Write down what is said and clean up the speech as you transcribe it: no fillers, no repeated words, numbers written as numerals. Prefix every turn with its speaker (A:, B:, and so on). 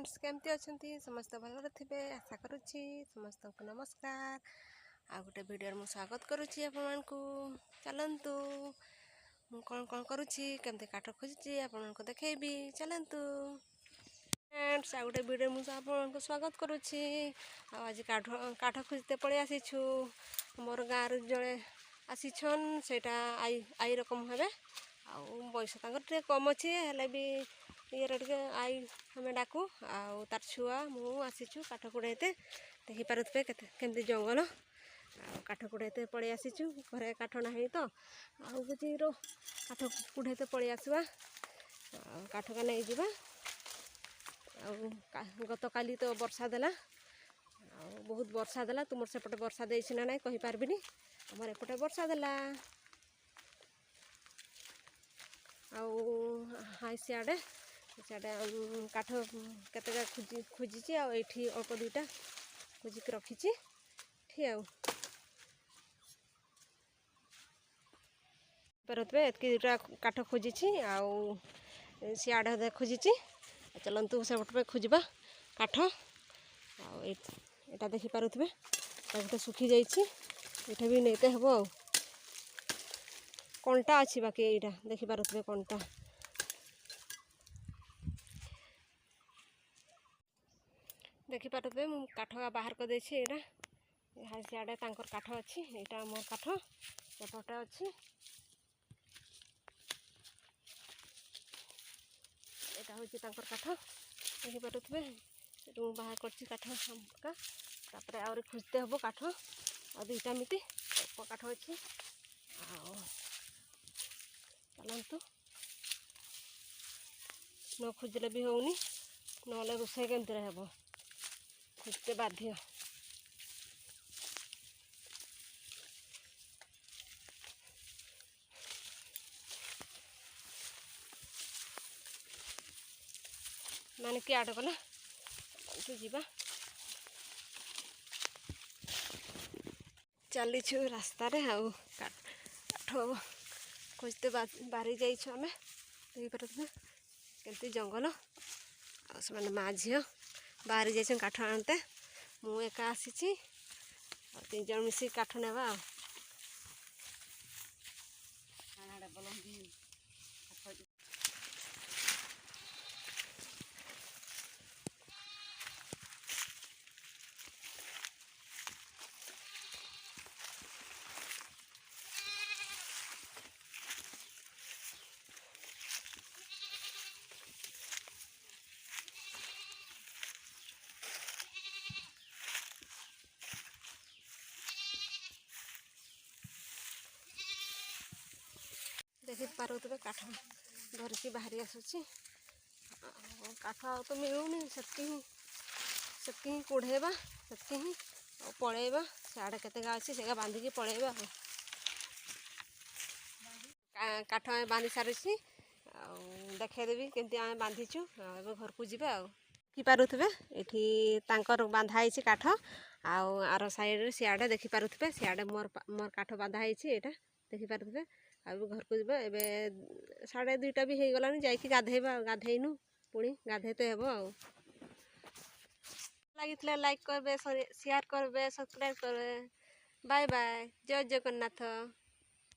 A: Friends केमती अच्छा समस्त भल थे आशा करुच्ची समस्त को नमस्कार आ गोटे वीडियो मु स्वागत करुच्ची आपण को चलतु मु कौन कौन करुच्ची केमती काठ खोजुची आपण को देखेबी चलतु फ्रेंड्स आ गोटे वीडियो मु आपण को स्वागत करुच्ची आज काठ खोजते पड़े आसीछु मोर गाँव जड़े आसीछन सेटा आई रकम हे बयस तक कम अच्छी हेल्ले भी ये आई हमें डाकू आर छुआ मु आसीचु काठ कुड़ाइते देखिपे केमती जंगल काठ कुड़ाइते पड़े आसीचु घरे काठ ना तो आजी काठ कुड़ाइते पड़े आसवा काठ का नहीं जावा गत काली तो वर्षा देला बहुत वर्षा देला तुम सेपटे वर्षा देसी ना कही पारबिनी आमर एपटे वर्षा देला हाई सियाड़े सियाड़े काठ केतेगा खोजी आठी अल्प दुईटा खोजिक रखी पारे एतकी दुटा काठ खोजी सियाड़े खोजी चलतु से पे खोजा काठ आटा देखिपे गोटे सुखी जाइए भी नहींते हम आ कंटा अच्छी बाकी यहाँ देखिपे कंटा देखिपे मु काठ बाहर कर यहाँ सियाड़े काठ अच्छी यहाँ मोर काठ एपटे अच्छी यहाँ हूँ काठ देखिपे मुझे बाहर कर काठ आउरी खोजते हम काठ आ दुईटा मिति काठ अच्छी चलतु न खोजले भी होनी ना रोषे केमती हम खोजते बाध्य माने कि आड़ गला जा चलीछु रास्ता काठ खोजते बाहरी जाइए देखिपे केमती जंगल आ माँ झी बाहरी जाइए काठ आनते मु एका आसी 3 जन मिसी काठ नेबा देखि पारे काठ धरिकी बाहरी आसूची काठ तो मिलूनी सेतकी ही कुढ़ेबा सेतकी ही पलैबा सियाड़े केते अच्छी से बांधिकी पलैबा काठ आम बांधि सारी देखदेवी केमती आम बांधिचु घर को जीवा कि पारुथे ये बांधाई काठ आर साइड सियाड़े देखिपे सियाड़े मोर काठ बांधाई यहाँ देखिपे आ घर को जीवा एबे 2:30 भी हो गलानी जाइए गाधेबा गाधेनु पुणी गाधेते हेब लगी लाइक करबे शेयर करबे सब्सक्राइब करबे बाय बाय जय जगन्नाथ।